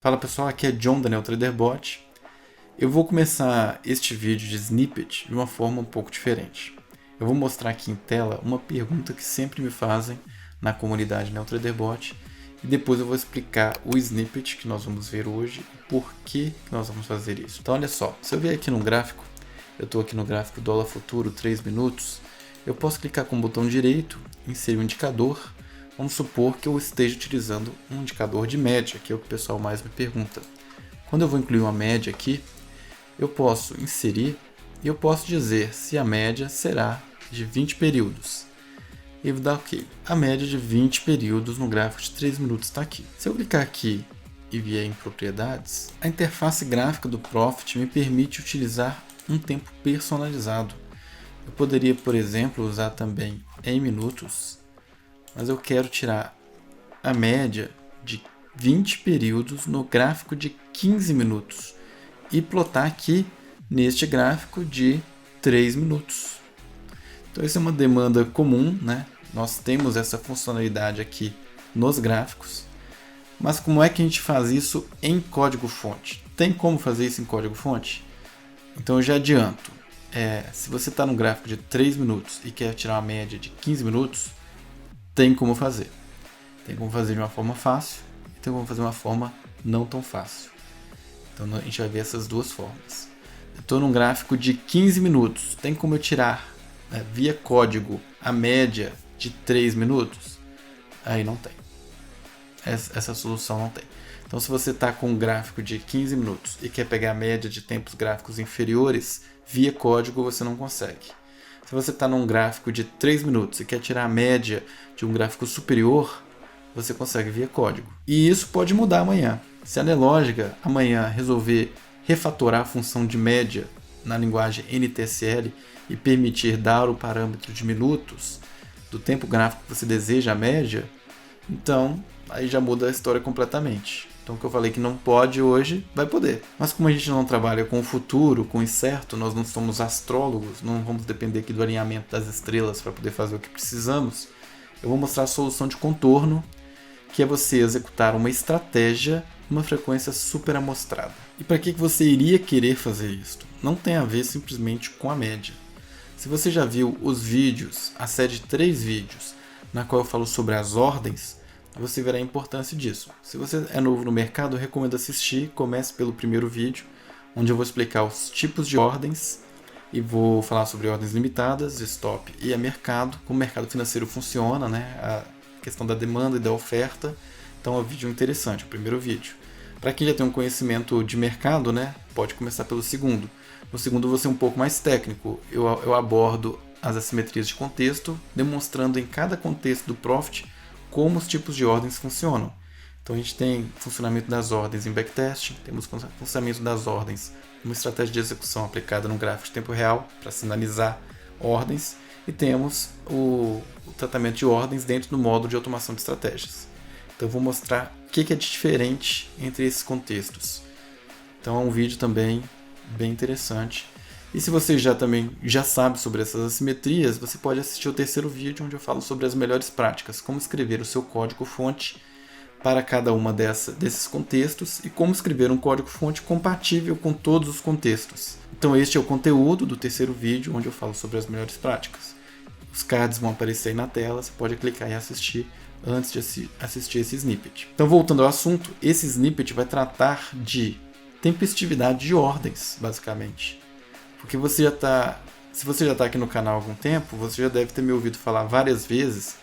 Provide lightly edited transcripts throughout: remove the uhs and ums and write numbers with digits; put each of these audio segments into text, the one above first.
Fala pessoal, aqui é John da NeoTraderBot. Eu vou começar este vídeo de snippet de uma forma um pouco diferente. Eu vou mostrar aqui em tela uma pergunta que sempre me fazem na comunidade NeoTraderBot e depois eu vou explicar o snippet que nós vamos ver hoje e por que nós vamos fazer isso. Então olha só, se eu vier aqui no gráfico, eu estou aqui no gráfico dólar futuro 3 minutos, eu posso clicar com o botão direito, inserir um indicador. Vamos supor que eu esteja utilizando um indicador de média, que é o que o pessoal mais me pergunta. Quando eu vou incluir uma média aqui, eu posso inserir e eu posso dizer se a média será de 20 períodos. E vou dar OK. A média de 20 períodos no gráfico de 3 minutos está aqui. Se eu clicar aqui e vier em propriedades, a interface gráfica do Profit me permite utilizar um tempo personalizado. Eu poderia, por exemplo, usar também em minutos, mas eu quero tirar a média de 20 períodos no gráfico de 15 minutos e plotar aqui neste gráfico de 3 minutos. Então essa é uma demanda comum, né? Nós temos essa funcionalidade aqui nos gráficos, mas como é que a gente faz isso em código-fonte? Tem como fazer isso em código-fonte? Então eu já adianto, se você está no gráfico de 3 minutos e quer tirar uma média de 15 minutos, tem como fazer. Tem como fazer de uma forma fácil e tem como fazer de uma forma não tão fácil. Então a gente vai ver essas duas formas. Eu estou num gráfico de 15 minutos. Tem como eu tirar via código a média de 3 minutos? Aí não tem. Essa solução não tem. Então se você está com um gráfico de 15 minutos e quer pegar a média de tempos gráficos inferiores, via código você não consegue. Se você está num gráfico de 3 minutos e quer tirar a média de um gráfico superior, você consegue via código. E isso pode mudar amanhã. Se a Nelogica amanhã resolver refatorar a função de média na linguagem NTSL e permitir dar o parâmetro de minutos do tempo gráfico que você deseja a média, então aí já muda a história completamente. Então o que eu falei que não pode hoje, vai poder. Mas como a gente não trabalha com o futuro, com o incerto, nós não somos astrólogos, não vamos depender aqui do alinhamento das estrelas para poder fazer o que precisamos, eu vou mostrar a solução de contorno, que é você executar uma estratégia numa frequência super amostrada. E para que você iria querer fazer isso? Não tem a ver simplesmente com a média. Se você já viu os vídeos, a série de 3 vídeos, na qual eu falo sobre as ordens, você verá a importância disso. Se você é novo no mercado, eu recomendo assistir. Comece pelo primeiro vídeo, onde eu vou explicar os tipos de ordens e vou falar sobre ordens limitadas, stop e a mercado, como o mercado financeiro funciona, né? A questão da demanda e da oferta. Então é um vídeo interessante, o primeiro vídeo. Para quem já tem um conhecimento de mercado, né, pode começar pelo segundo. No segundo eu vou ser um pouco mais técnico. Eu abordo as assimetrias de contexto, demonstrando em cada contexto do Profit como os tipos de ordens funcionam. Então a gente tem funcionamento das ordens em backtesting, temos funcionamento das ordens, uma estratégia de execução aplicada no gráfico de tempo real para sinalizar ordens, e temos o tratamento de ordens dentro do módulo de automação de estratégias. Então eu vou mostrar o que é diferente entre esses contextos. Então é um vídeo também bem interessante. E se você já sabe sobre essas assimetrias, você pode assistir o terceiro vídeo, onde eu falo sobre as melhores práticas, como escrever o seu código-fonte para cada uma desses contextos e como escrever um código-fonte compatível com todos os contextos. Então este é o conteúdo do terceiro vídeo, onde eu falo sobre as melhores práticas. Os cards vão aparecer aí na tela, você pode clicar e assistir antes de assistir esse snippet. Então voltando ao assunto, esse snippet vai tratar de tempestividade de ordens, basicamente. Porque se você já está aqui no canal há algum tempo, você já deve ter me ouvido falar várias vezes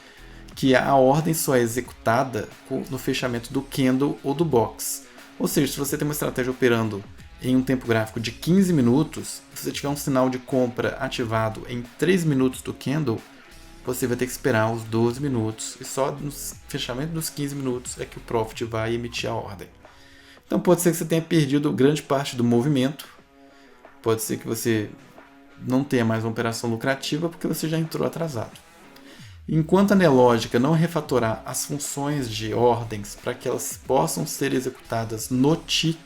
que a ordem só é executada no fechamento do candle ou do box. Ou seja, se você tem uma estratégia operando em um tempo gráfico de 15 minutos, se você tiver um sinal de compra ativado em 3 minutos do candle, você vai ter que esperar os 12 minutos e só no fechamento dos 15 minutos é que o Profit vai emitir a ordem. Então pode ser que você tenha perdido grande parte do movimento. Pode ser que você não tenha mais uma operação lucrativa porque você já entrou atrasado. Enquanto a Nelogica não refatorar as funções de ordens para que elas possam ser executadas no tick,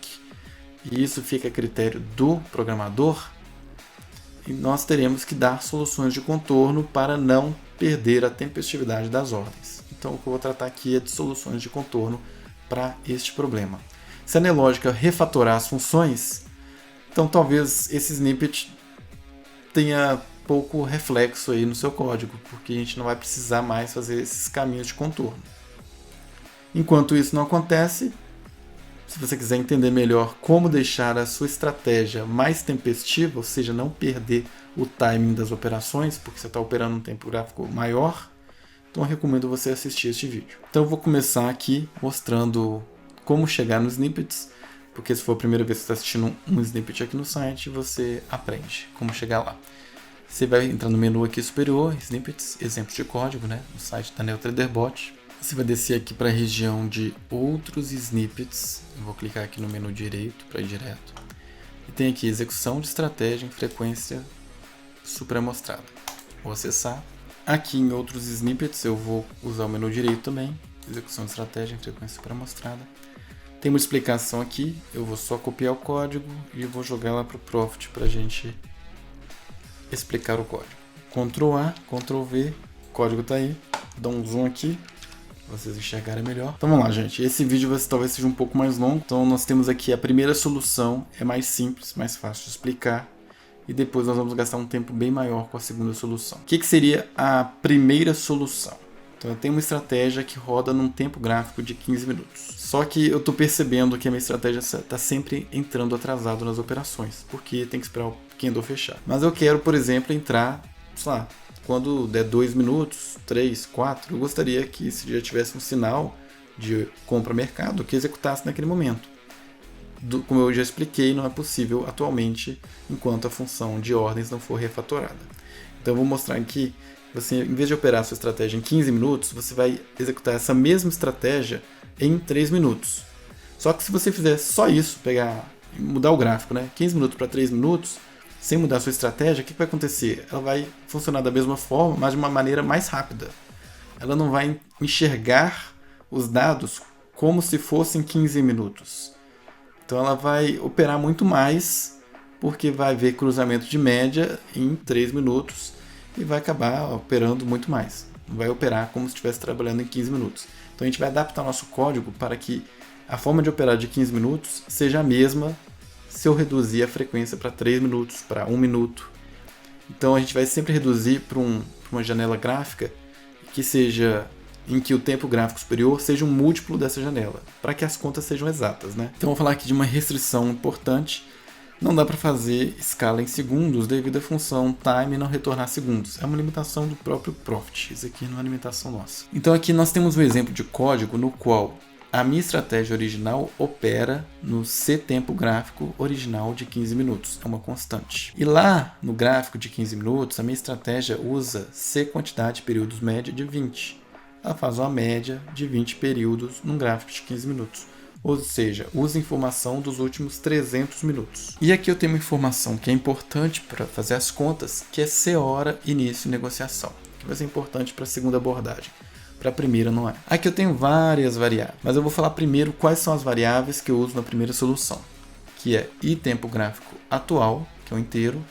e isso fica a critério do programador, nós teremos que dar soluções de contorno para não perder a tempestividade das ordens. Então o que eu vou tratar aqui é de soluções de contorno para este problema. Se a Nelogica refatorar as funções, então talvez esse snippet tenha pouco reflexo aí no seu código, porque a gente não vai precisar mais fazer esses caminhos de contorno. Enquanto isso não acontece, se você quiser entender melhor como deixar a sua estratégia mais tempestiva, ou seja, não perder o timing das operações, porque você está operando um tempo gráfico maior, então eu recomendo você assistir este vídeo. Então eu vou começar aqui mostrando como chegar nos snippets, porque se for a primeira vez que você está assistindo um snippet aqui no site, você aprende como chegar lá. Você vai entrar no menu aqui superior, snippets, exemplos de código, né, no site da NeoTraderBot. Você vai descer aqui para a região de outros snippets. Eu vou clicar aqui no menu direito para ir direto. E tem aqui execução de estratégia em frequência supramostrada. Vou acessar. Aqui em outros snippets eu vou usar o menu direito também. Execução de estratégia em frequência supramostrada. Tem uma explicação aqui. Eu vou só copiar o código e vou jogar lá para o Profit para a gente explicar o código. Ctrl A, Ctrl V. O código está aí. Dá um zoom aqui, vocês enxergarem melhor. Então vamos lá, gente. Esse vídeo talvez seja um pouco mais longo. Então nós temos aqui a primeira solução. É mais simples, mais fácil de explicar. E depois nós vamos gastar um tempo bem maior com a segunda solução. O que seria a primeira solução? Então eu tenho uma estratégia que roda num tempo gráfico de 15 minutos. Só que eu estou percebendo que a minha estratégia está sempre entrando atrasado nas operações. Porque tem que esperar o candle fechar. Mas eu quero, por exemplo, entrar, sei lá, quando der 2 minutos, 3, 4, eu gostaria que se já tivesse um sinal de compra-mercado que executasse naquele momento. Como eu já expliquei, não é possível atualmente enquanto a função de ordens não for refatorada. Então eu vou mostrar aqui, você, em vez de operar a sua estratégia em 15 minutos, você vai executar essa mesma estratégia em 3 minutos. Só que se você fizer só isso, mudar o gráfico, né? 15 minutos para 3 minutos, sem mudar a sua estratégia, o que vai acontecer? Ela vai funcionar da mesma forma, mas de uma maneira mais rápida. Ela não vai enxergar os dados como se fossem 15 minutos. Então ela vai operar muito mais, porque vai ver cruzamento de média em 3 minutos e vai acabar operando muito mais. Vai operar como se estivesse trabalhando em 15 minutos. Então a gente vai adaptar o nosso código para que a forma de operar de 15 minutos seja a mesma se eu reduzir a frequência para 3 minutos, para 1 minuto. Então a gente vai sempre reduzir para uma janela gráfica em que o tempo gráfico superior seja um múltiplo dessa janela, para que as contas sejam exatas, né? Então vou falar aqui de uma restrição importante. Não dá para fazer escala em segundos devido à função time não retornar segundos. É uma limitação do próprio Profit. Isso aqui não é uma limitação nossa. Então aqui nós temos um exemplo de código no qual a minha estratégia original opera no C tempo gráfico original de 15 minutos, é uma constante. E lá no gráfico de 15 minutos, a minha estratégia usa C quantidade de períodos média de 20. Ela faz uma média de 20 períodos num gráfico de 15 minutos. Ou seja, usa informação dos últimos 300 minutos. E aqui eu tenho uma informação que é importante para fazer as contas, que é C hora início de negociação, que vai ser importante para a segunda abordagem. Para a primeira não é. Aqui eu tenho várias variáveis, mas eu vou falar primeiro quais são as variáveis que eu uso na primeira solução, que é I tempo gráfico atual, que é um inteiro,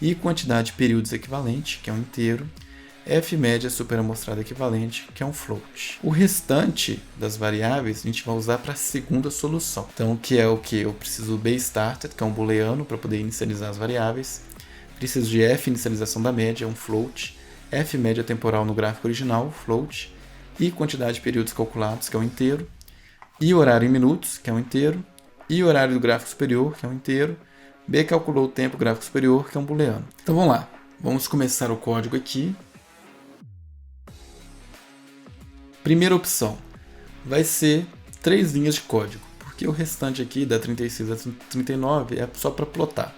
I quantidade de períodos equivalente, que é um inteiro, F média superamostrada equivalente, que é um float. O restante das variáveis a gente vai usar para a segunda solução. Então, que é o que? Eu preciso do base started, que é um booleano para poder inicializar as variáveis. Preciso de F inicialização da média, um float. F média temporal no gráfico original, float. I quantidade de períodos calculados, que é um inteiro. I horário em minutos, que é um inteiro. I horário do gráfico superior, que é um inteiro. B calculou o tempo gráfico superior, que é um booleano. Então vamos lá. Vamos começar o código aqui. Primeira opção vai ser 3 linhas de código, porque o restante aqui, da 36 a 39, é só para plotar.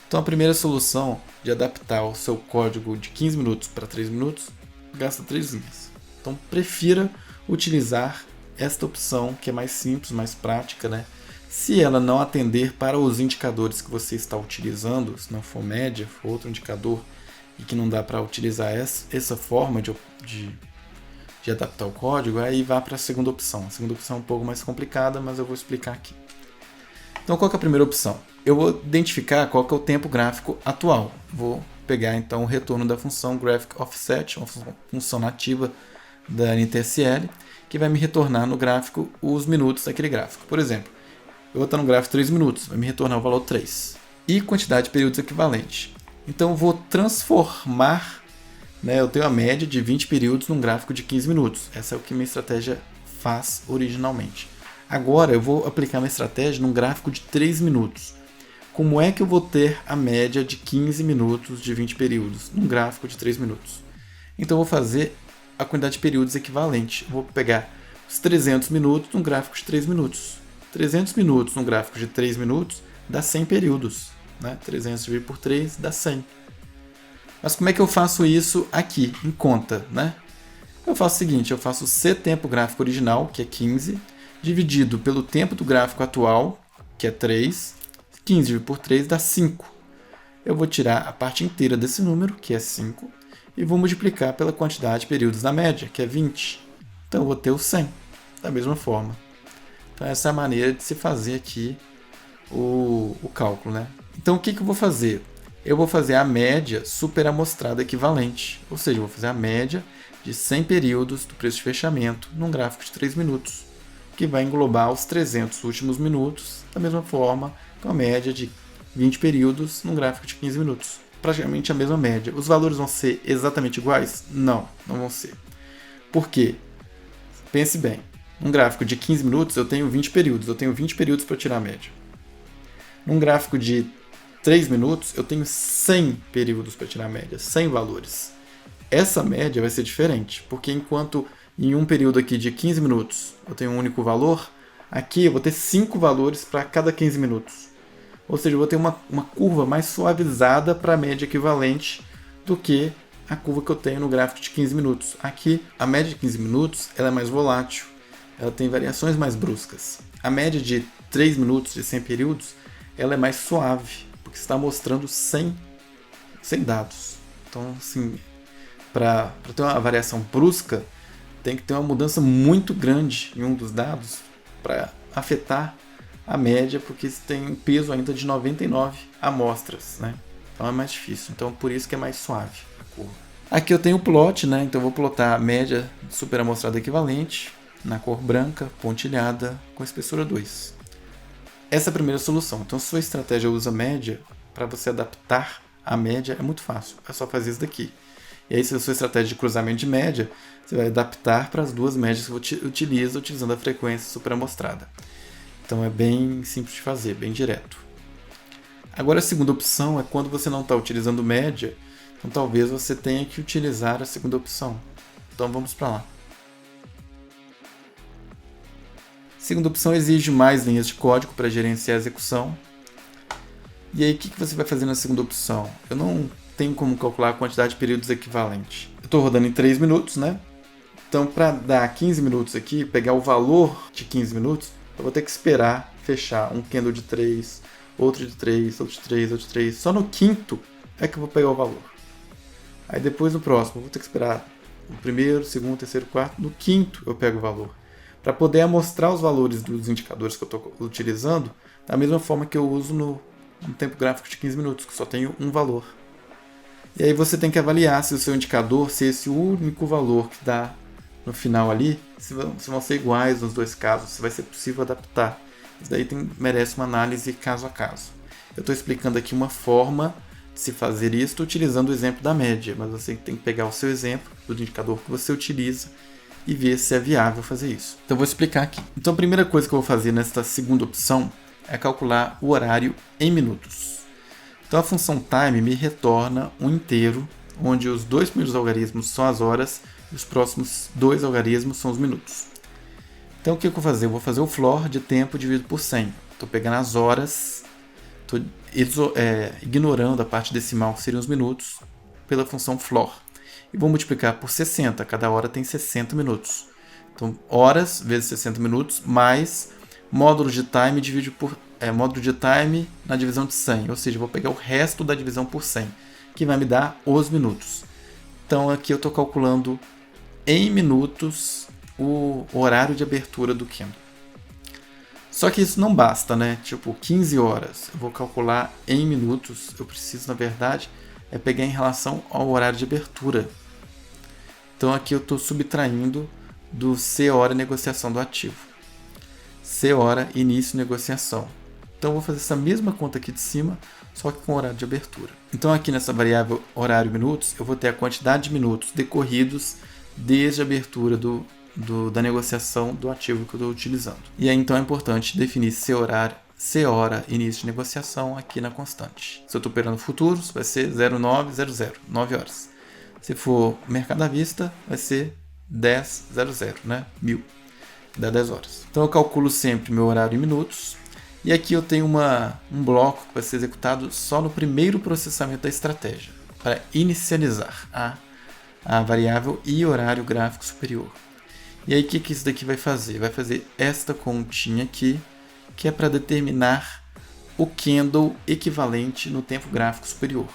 Então a primeira solução de adaptar o seu código de 15 minutos para 3 minutos, gasta 3 linhas. Então prefira utilizar esta opção, que é mais simples, mais prática, né? Se ela não atender para os indicadores que você está utilizando, se não for média, for outro indicador, e que não dá para utilizar essa forma de adaptar o código, aí vá para a segunda opção. A segunda opção é um pouco mais complicada, mas eu vou explicar aqui. Então, qual que é a primeira opção? Eu vou identificar qual que é o tempo gráfico atual. Vou pegar, então, o retorno da função Graphic Offset, uma função nativa da NTSL, que vai me retornar no gráfico os minutos daquele gráfico. Por exemplo, eu vou estar no gráfico 3 minutos, vai me retornar o valor 3. E quantidade de períodos equivalente. Então eu vou transformar, né, eu tenho a média de 20 períodos num gráfico de 15 minutos. Essa é o que minha estratégia faz originalmente. Agora eu vou aplicar minha estratégia num gráfico de 3 minutos. Como é que eu vou ter a média de 15 minutos de 20 períodos num gráfico de 3 minutos? Então eu vou fazer a quantidade de períodos equivalente. Eu vou pegar os 300 minutos num gráfico de 3 minutos. 300 minutos num gráfico de 3 minutos dá 100 períodos. Né? 300 dividido por 3 dá 100. Mas como é que eu faço isso aqui, em conta? Né? Eu faço o seguinte, eu faço C tempo gráfico original, que é 15, dividido pelo tempo do gráfico atual, que é 3. 15 dividido por 3 dá 5. Eu vou tirar a parte inteira desse número, que é 5, e vou multiplicar pela quantidade de períodos da média, que é 20. Então eu vou ter o 100, da mesma forma. Então essa é a maneira de se fazer aqui o cálculo. Né? Então o que eu vou fazer? Eu vou fazer a média superamostrada equivalente, ou seja, eu vou fazer a média de 100 períodos do preço de fechamento num gráfico de 3 minutos, que vai englobar os 300 últimos minutos, da mesma forma com a média de 20 períodos num gráfico de 15 minutos. Praticamente a mesma média. Os valores vão ser exatamente iguais? Não, não vão ser. Por quê? Pense bem. Num gráfico de 15 minutos eu tenho 20 períodos. Eu tenho 20 períodos para tirar a média. Num gráfico de 3 minutos eu tenho 100 períodos para tirar a média. 100 valores. Essa média vai ser diferente, porque enquanto em um período aqui de 15 minutos eu tenho um único valor, aqui eu vou ter 5 valores para cada 15 minutos. Ou seja, eu vou ter uma curva mais suavizada para a média equivalente do que a curva que eu tenho no gráfico de 15 minutos. Aqui, a média de 15 minutos ela é mais volátil, ela tem variações mais bruscas. A média de 3 minutos, de 100 períodos, ela é mais suave, porque está mostrando 100 dados. Então, assim, para ter uma variação brusca, tem que ter uma mudança muito grande em um dos dados para afetar a média, porque tem um peso ainda de 99 amostras, né? Então é mais difícil. Então por isso que é mais suave a curva. Aqui eu tenho o plot, né? Então eu vou plotar a média superamostrada equivalente na cor branca, pontilhada, com espessura 2. Essa é a primeira solução. Então se sua estratégia usa média, para você adaptar a média é muito fácil. É só fazer isso daqui. E aí se a sua estratégia de cruzamento de média, você vai adaptar para as duas médias que você utiliza utilizando a frequência superamostrada. Então é bem simples de fazer, bem direto. Agora a segunda opção é quando você não está utilizando média, então talvez você tenha que utilizar a segunda opção. Então vamos para lá. A segunda opção exige mais linhas de código para gerenciar a execução. E aí o que você vai fazer na segunda opção? Eu não tenho como calcular a quantidade de períodos equivalente. Eu estou rodando em 3 minutos, né? Então para dar 15 minutos aqui, pegar o valor de 15 minutos, eu vou ter que esperar fechar um candle de 3, outro de 3, outro de 3, outro de 3. Só no quinto é que eu vou pegar o valor. Aí depois no próximo, eu vou ter que esperar o primeiro, segundo, terceiro, quarto. No quinto eu pego o valor. Para poder amostrar os valores dos indicadores que eu estou utilizando, da mesma forma que eu uso no tempo gráfico de 15 minutos, que só tenho um valor. E aí você tem que avaliar se o seu indicador, se esse único valor que dá no final ali, se vão ser iguais nos dois casos, se vai ser possível adaptar. Isso daí merece uma análise caso a caso. Eu estou explicando aqui uma forma de se fazer isso utilizando o exemplo da média, mas você tem que pegar o seu exemplo do indicador que você utiliza e ver se é viável fazer isso. Então eu vou explicar aqui. Então a primeira coisa que eu vou fazer nesta segunda opção é calcular o horário em minutos. Então a função time me retorna um inteiro, onde os 2 primeiros algarismos são as horas e os próximos 2 algarismos são os minutos. Então o que eu vou fazer? Eu vou fazer o floor de tempo dividido por 100. Estou pegando as horas, estou ignorando a parte decimal, que seriam os minutos, pela função floor. E vou multiplicar por 60, cada hora tem 60 minutos. Então horas vezes 60 minutos, mais módulo de time dividido por módulo de time na divisão de 100. Ou seja, eu vou pegar o resto da divisão por 100, que vai me dar os minutos. Então aqui eu estou calculando em minutos o horário de abertura do candle. Só que isso não basta, né? Tipo, 15 horas, eu vou calcular em minutos. Eu preciso, na verdade, pegar em relação ao horário de abertura. Então aqui eu estou subtraindo do C hora negociação do ativo. C hora, início negociação. Então eu vou fazer essa mesma conta aqui de cima, só que com horário de abertura. Então aqui nessa variável horário minutos, eu vou ter a quantidade de minutos decorridos desde a abertura da negociação do ativo que eu estou utilizando. E aí então é importante definir C hora, início de negociação aqui na constante. Se eu estou operando futuros, vai ser 0900, 9 horas. Se for mercado à vista, vai ser 10:00, né? 1000, dá 10 horas. Então eu calculo sempre meu horário em minutos. E aqui eu tenho um bloco que vai ser executado só no primeiro processamento da estratégia, para inicializar a variável e horário gráfico superior. E aí o que isso daqui vai fazer? Vai fazer esta continha aqui, que é para determinar o candle equivalente no tempo gráfico superior.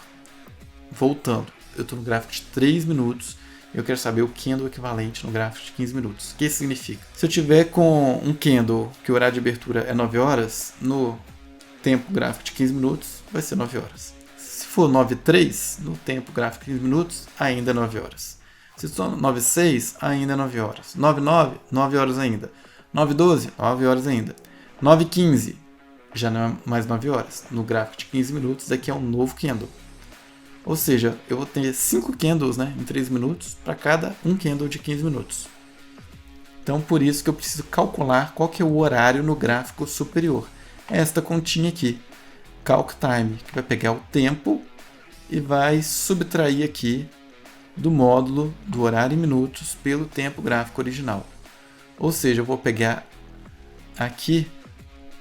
Voltando, eu estou no gráfico de 3 minutos, eu quero saber o candle equivalente no gráfico de 15 minutos. O que isso significa? Se eu tiver com um candle que o horário de abertura é 9 horas, no tempo gráfico de 15 minutos vai ser 9 horas. Se for 9:03, no tempo gráfico de 15 minutos, ainda é 9 horas. Se for 9:06, ainda é 9 horas. 9:09, 9 horas ainda. 9:12, 9 horas ainda. 9:15, já não é mais 9 horas. No gráfico de 15 minutos, daqui é um novo candle. Ou seja, eu vou ter 5 candles, né, em 3 minutos para cada um candle de 15 minutos. Então, por isso que eu preciso calcular qual que é o horário no gráfico superior. É esta continha aqui, calc time, que vai pegar o tempo e vai subtrair aqui do módulo do horário em minutos pelo tempo gráfico original. Ou seja, eu vou pegar aqui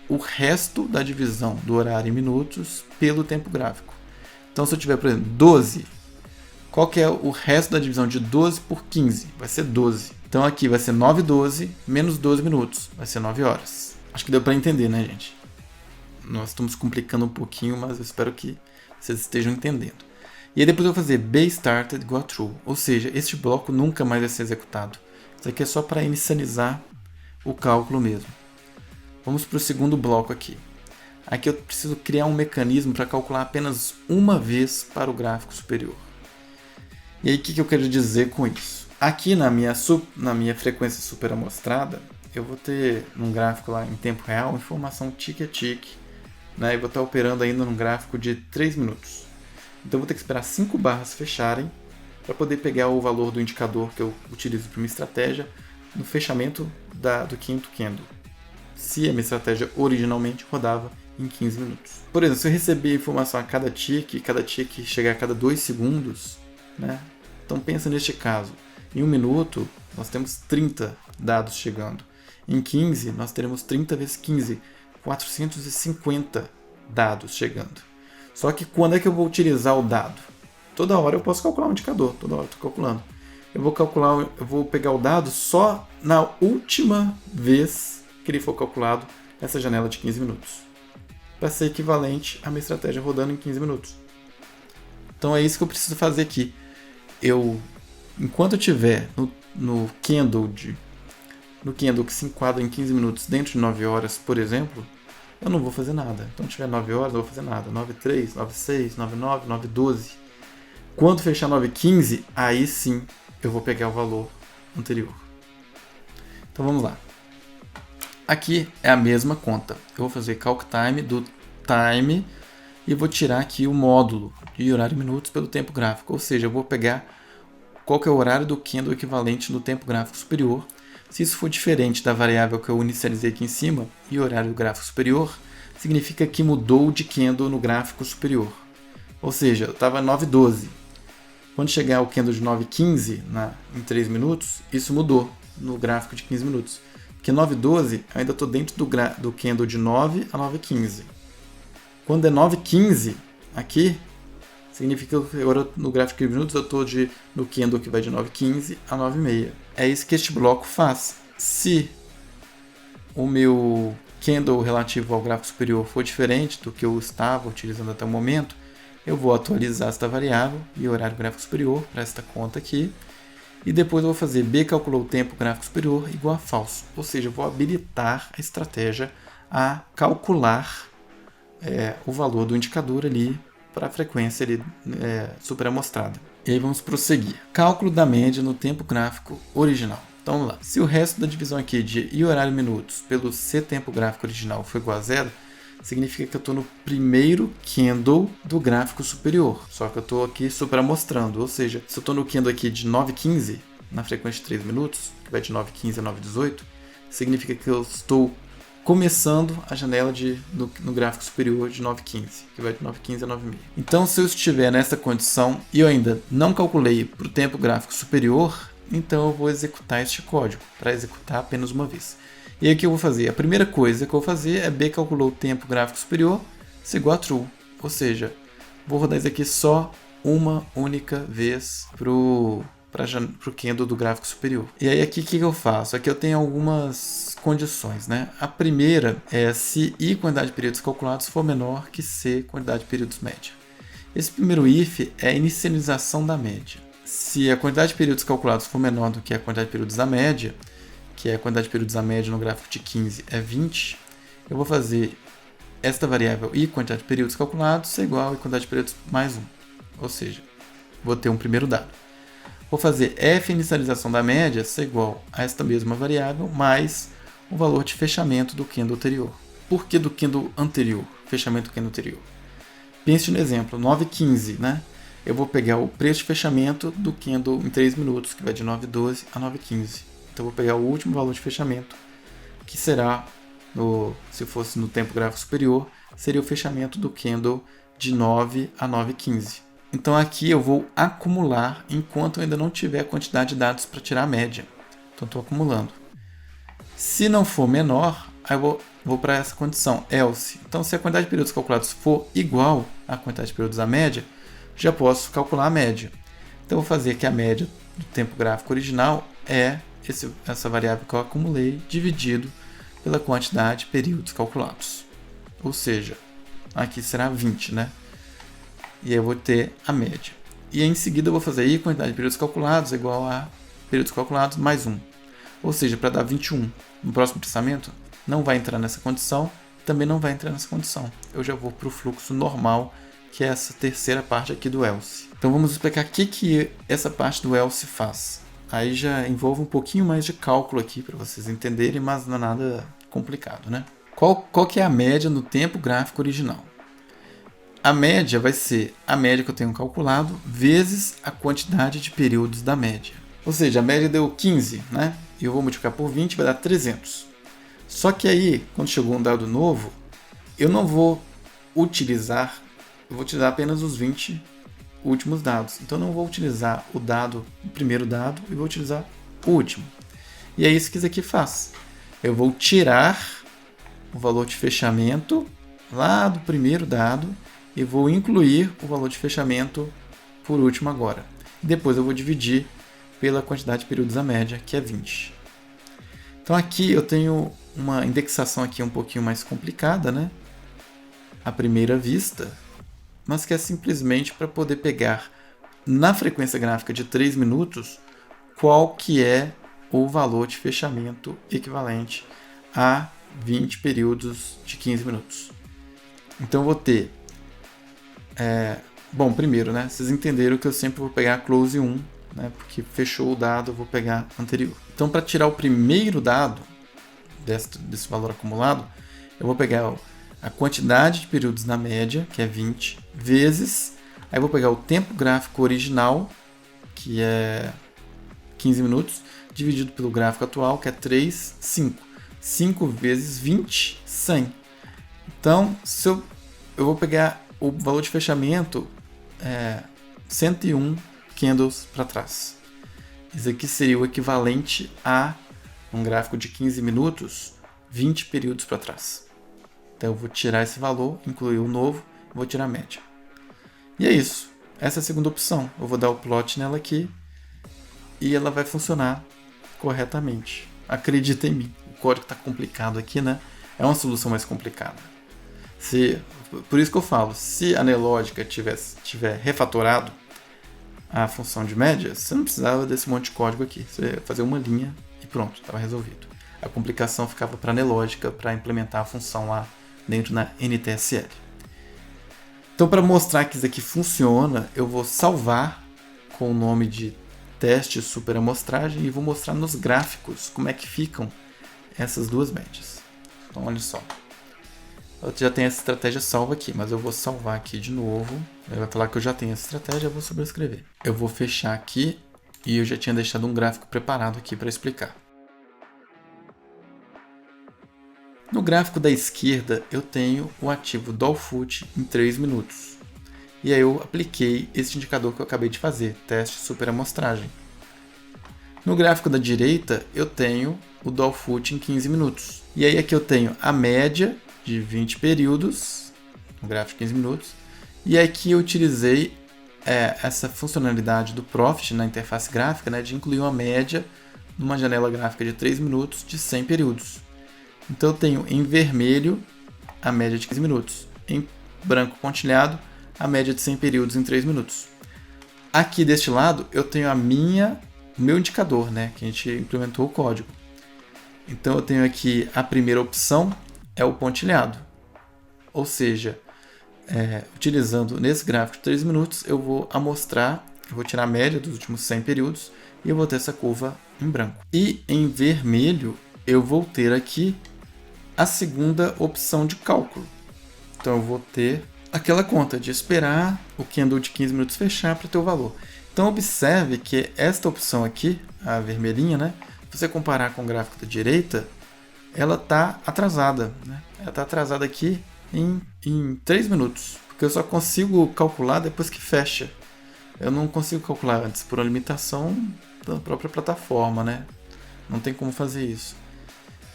o resto da divisão do horário em minutos pelo tempo gráfico. Então, se eu tiver, por exemplo, 12, qual que é o resto da divisão de 12 por 15? Vai ser 12. Então, aqui vai ser 9:12 menos 12 minutos. Vai ser 9 horas. Acho que deu para entender, né, gente? Nós estamos complicando um pouquinho, mas eu espero que vocês estejam entendendo. E aí depois eu vou fazer bStarted igual a true. Ou seja, este bloco nunca mais vai ser executado. Isso aqui é só para inicializar o cálculo mesmo. Vamos para o segundo bloco aqui. Aqui eu preciso criar um mecanismo para calcular apenas uma vez para o gráfico superior. E aí o que eu quero dizer com isso? Aqui na minha frequência super amostrada, eu vou ter num gráfico lá em tempo real informação tique a tique, né? E vou estar operando ainda num gráfico de 3 minutos. Então eu vou ter que esperar 5 barras fecharem para poder pegar o valor do indicador que eu utilizo para minha estratégia no fechamento do quinto candle. Se a minha estratégia originalmente rodava em 15 minutos. Por exemplo, se eu receber informação a cada tique chegar a cada 2 segundos, né? Então pensa neste caso. Em 1 minuto, nós temos 30 dados chegando. Em 15, nós teremos 30 vezes 15, 450 dados chegando. Só que quando é que eu vou utilizar o dado? Toda hora eu posso calcular um indicador, toda hora eu estou calculando. Eu vou pegar o dado só na última vez que ele for calculado nessa janela de 15 minutos. Para ser equivalente à minha estratégia rodando em 15 minutos. Então é isso que eu preciso fazer aqui. Enquanto eu estiver no candle que se enquadra em 15 minutos dentro de 9 horas, por exemplo, eu não vou fazer nada. Então, se tiver 9 horas, eu não vou fazer nada. 9:03, 9:06, 9:09, 9:12. Quando fechar 9:15, aí sim eu vou pegar o valor anterior. Então, vamos lá. Aqui é a mesma conta. Eu vou fazer calc time do time e vou tirar aqui o módulo de horário em minutos pelo tempo gráfico. Ou seja, eu vou pegar qual que é o horário do candle equivalente no tempo gráfico superior. Se isso for diferente da variável que eu inicializei aqui em cima e horário do gráfico superior, significa que mudou de candle no gráfico superior. Ou seja, eu estava 9:12. Quando chegar o candle de 9:15 em 3 minutos, isso mudou no gráfico de 15 minutos. Porque 9:12 eu ainda estou dentro do candle de 9 a 9:15. Quando é 9:15 aqui, significa que agora no gráfico de 15 minutos eu estou no candle que vai de 9:15 a 9:30. É isso que este bloco faz. Se o meu candle relativo ao gráfico superior for diferente do que eu estava utilizando até o momento, eu vou atualizar esta variável e horário gráfico superior para esta conta aqui. E depois eu vou fazer B calculou o tempo gráfico superior igual a falso. Ou seja, eu vou habilitar a estratégia a calcular o valor do indicador ali para a frequência ali, super amostrada. E aí vamos prosseguir. Cálculo da média no tempo gráfico original. Então vamos lá. Se o resto da divisão aqui de I horário minutos pelo C tempo gráfico original for igual a 0, significa que eu estou no primeiro candle do gráfico superior. Só que eu estou aqui supramostrando, ou seja, se eu estou no candle aqui de 9h15, na frequência de 3 minutos, que vai de 9h15 a 9h18, significa que eu estou começando a janela no gráfico superior de 9h15, que vai de 9h15 a 9h30. Então, se eu estiver nessa condição e eu ainda não calculei para o tempo gráfico superior, então eu vou executar este código, para executar apenas uma vez. E aí o que eu vou fazer? A primeira coisa que eu vou fazer é B calculou o tempo gráfico superior, isso é igual a true. Ou seja, vou rodar isso aqui só uma única vez para o candle do gráfico superior. E aí aqui o que eu faço? Aqui eu tenho algumas condições, né? A primeira é se I quantidade de períodos calculados for menor que C quantidade de períodos média. Esse primeiro if é a inicialização da média. Se a quantidade de períodos calculados for menor do que a quantidade de períodos da média, que é a quantidade de períodos da média no gráfico de 15 é 20, eu vou fazer esta variável I quantidade de períodos calculados ser igual a quantidade de períodos mais 1. Ou seja, vou ter um primeiro dado. Vou fazer F inicialização da média ser igual a esta mesma variável mais o valor de fechamento do candle anterior. Por que do candle anterior? Fechamento do candle anterior. Pense no exemplo, 9h15, né? Eu vou pegar o preço de fechamento do candle em 3 minutos, que vai de 9h12 a 9h15. Então eu vou pegar o último valor de fechamento, que será, se fosse no tempo gráfico superior, seria o fechamento do candle de 9 a 9h15. Então aqui eu vou acumular enquanto eu ainda não tiver a quantidade de dados para tirar a média. Então estou acumulando. Se não for menor, aí eu vou para essa condição, else. Então se a quantidade de períodos calculados for igual à quantidade de períodos da média, já posso calcular a média. Então vou fazer que a média do tempo gráfico original é essa variável que eu acumulei dividido pela quantidade de períodos calculados. Ou seja, aqui será 20, né? E aí eu vou ter a média. E em seguida eu vou fazer aí quantidade de períodos calculados é igual a períodos calculados mais 1. Ou seja, para dar 21 no próximo processamento, não vai entrar nessa condição, também não vai entrar nessa condição. Eu já vou para o fluxo normal, que é essa terceira parte aqui do else. Então vamos explicar o que essa parte do else faz. Aí já envolve um pouquinho mais de cálculo aqui para vocês entenderem, mas não é nada complicado, né? Qual que é a média no tempo gráfico original? A média vai ser a média que eu tenho calculado vezes a quantidade de períodos da média. Ou seja, a média deu 15, né? E eu vou multiplicar por 20, vai dar 300. Só que aí, quando chegou um dado novo, eu não vou utilizar, eu vou utilizar apenas os 20 últimos dados. Então eu não vou utilizar o primeiro dado e vou utilizar o último. E é isso que isso aqui faz. Eu vou tirar o valor de fechamento lá do primeiro dado e vou incluir o valor de fechamento por último agora. E depois eu vou dividir pela quantidade de períodos da média, que é 20. Então aqui eu tenho uma indexação aqui um pouquinho mais complicada, né? À primeira vista, mas que é simplesmente para poder pegar na frequência gráfica de 3 minutos qual que é o valor de fechamento equivalente a 20 períodos de 15 minutos. Então eu vou ter... bom, primeiro, né, vocês entenderam que eu sempre vou pegar close 1, né, porque fechou o dado, eu vou pegar anterior. Então para tirar o primeiro dado desse valor acumulado, eu vou pegar a quantidade de períodos na média, que é 20, vezes, aí eu vou pegar o tempo gráfico original, que é 15 minutos, dividido pelo gráfico atual, que é 3, 5. 5 vezes 20, 100. Então, eu vou pegar o valor de fechamento 101 candles para trás. Isso aqui seria o equivalente a um gráfico de 15 minutos, 20 períodos para trás. Então eu vou tirar esse valor, incluir o novo, e vou tirar a média. E é isso. Essa é a segunda opção. Eu vou dar o plot nela aqui e ela vai funcionar corretamente. Acredita em mim. O código está complicado aqui, né? É uma solução mais complicada. Por isso que eu falo, se a Nelogica tiver refatorado a função de média, você não precisava desse monte de código aqui. Você ia fazer uma linha e pronto, estava resolvido. A complicação ficava para a Nelogica para implementar a função lá dentro na NTSL. Então, para mostrar que isso aqui funciona, eu vou salvar com o nome de teste super amostragem e vou mostrar nos gráficos como é que ficam essas duas médias. Então olha só. Eu já tenho essa estratégia salva aqui, mas eu vou salvar aqui de novo. Ele vai falar que eu já tenho essa estratégia, eu vou sobrescrever. Eu vou fechar aqui e eu já tinha deixado um gráfico preparado aqui para explicar. No gráfico da esquerda, eu tenho o ativo Dolfoot em 3 minutos. E aí eu apliquei esse indicador que eu acabei de fazer, teste super amostragem. No gráfico da direita, eu tenho o Dolfoot em 15 minutos. E aí aqui eu tenho a média de 20 períodos, no gráfico de 15 minutos. E aqui eu utilizei essa funcionalidade do Profit na interface gráfica, né, de incluir uma média numa janela gráfica de 3 minutos de 100 períodos. Então eu tenho em vermelho a média de 15 minutos, em branco pontilhado a média de 100 períodos em 3 minutos. Aqui deste lado eu tenho o meu indicador, né, que a gente implementou o código. Então eu tenho aqui a primeira opção é o pontilhado, ou seja, utilizando nesse gráfico de 3 minutos eu vou amostrar, eu vou tirar a média dos últimos 100 períodos e eu vou ter essa curva em branco. E em vermelho eu vou ter aqui a segunda opção de cálculo. Então eu vou ter aquela conta de esperar o candle de 15 minutos fechar para ter o valor. Então observe que esta opção aqui, a vermelhinha, né, se você comparar com o gráfico da direita, ela está atrasada, né? Ela está atrasada aqui em 3 minutos, porque eu só consigo calcular depois que fecha. Eu não consigo calcular antes por uma limitação da própria plataforma, né? Não tem como fazer isso.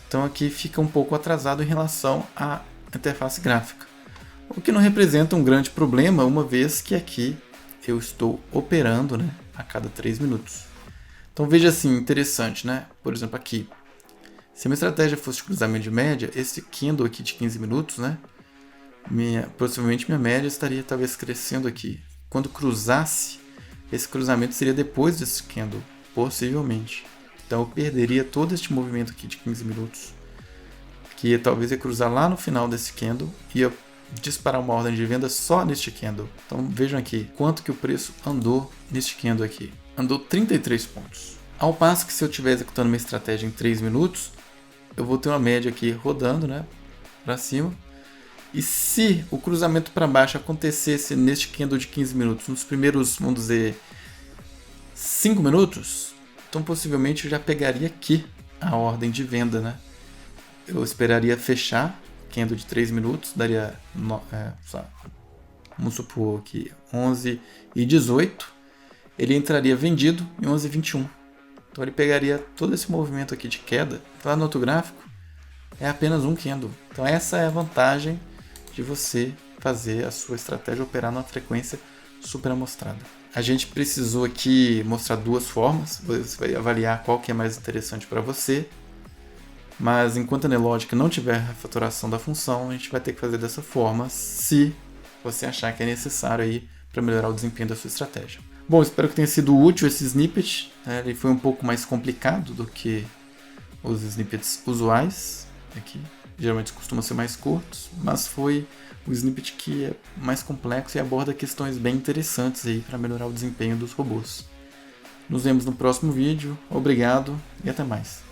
Então aqui fica um pouco atrasado em relação à interface gráfica, o que não representa um grande problema, uma vez que aqui eu estou operando, né, a cada 3 minutos. Então veja assim, interessante, né? Por exemplo aqui, se a minha estratégia fosse de cruzamento de média, esse candle aqui de 15 minutos, né, possivelmente minha média estaria talvez crescendo aqui. Quando cruzasse, esse cruzamento seria depois desse candle, possivelmente. Então eu perderia todo este movimento aqui de 15 minutos, que talvez ia cruzar lá no final desse candle e ia disparar uma ordem de venda só neste candle. Então vejam aqui quanto que o preço andou neste candle aqui. Andou 33 pontos. Ao passo que se eu estiver executando minha estratégia em 3 minutos, eu vou ter uma média aqui rodando, né, para cima. E se o cruzamento para baixo acontecesse neste candle de 15 minutos, nos primeiros, vamos dizer, 5 minutos, então possivelmente eu já pegaria aqui a ordem de venda, né? Eu esperaria fechar candle de 3 minutos, daria, vamos supor que 11h18, ele entraria vendido em 11h21. Então ele pegaria todo esse movimento aqui de queda, lá no outro gráfico, é apenas um candle. Então essa é a vantagem de você fazer a sua estratégia operar numa frequência super amostrada. A gente precisou aqui mostrar duas formas, você vai avaliar qual que é mais interessante para você, mas enquanto a Nelogic não tiver a refatoração da função, a gente vai ter que fazer dessa forma, se você achar que é necessário aí para melhorar o desempenho da sua estratégia. Bom, espero que tenha sido útil esse snippet, né? Ele foi um pouco mais complicado do que os snippets usuais aqui, geralmente costumam ser mais curtos, mas foi o snippet que é mais complexo e aborda questões bem interessantes aí para melhorar o desempenho dos robôs. Nos vemos no próximo vídeo, obrigado e até mais.